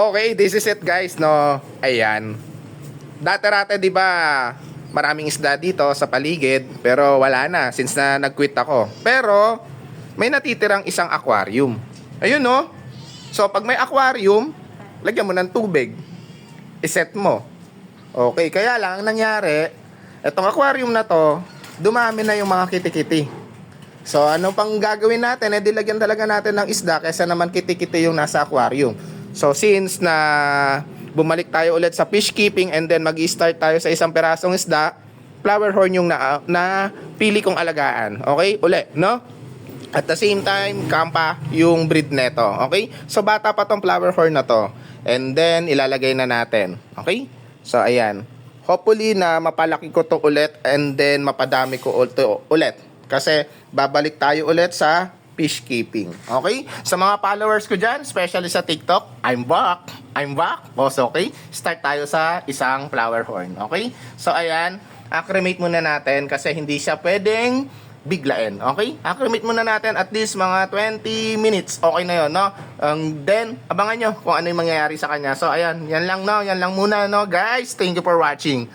Okay, this is it guys, no? Ayan. Dati-rate, di ba, maraming isda dito sa paligid, pero wala na since na nag-quit ako. Pero, may natitirang isang aquarium. Ayun, no? So, pag may aquarium, lagyan mo ng tubig. Iset mo. Okay, kaya lang, ang nangyari, itong aquarium na to, dumami na yung mga kitikiti. So, ano pang gagawin natin? Eh, dilagyan talaga natin ng isda kaysa naman kitikiti yung nasa aquarium. So, since na bumalik tayo ulit sa fish keeping and then mag-start tayo sa isang perasong isda, flower horn yung na pili kong alagaan. Okay? Uli, no? At the same time, kampa yung breed neto. Okay? So, bata pa tong flower horn na to. And then, ilalagay na natin. Okay? So, ayan. Hopefully na mapalaki ko to ulit and then mapadami ko to ulit. Kasi, babalik tayo ulit sa fish keeping. Okay? Sa mga followers ko dyan, especially sa TikTok, I'm back. Boss, okay? Start tayo sa isang flower horn. Okay? So, ayan. Acclimate muna natin kasi hindi siya pwedeng biglain. Okay? Acclimate muna natin at least mga 20 minutes. Okay na yun, no? Then, abangan nyo kung ano yung mangyayari sa kanya. So, ayan. Yan lang, no? Yan lang muna, no? Guys, thank you for watching.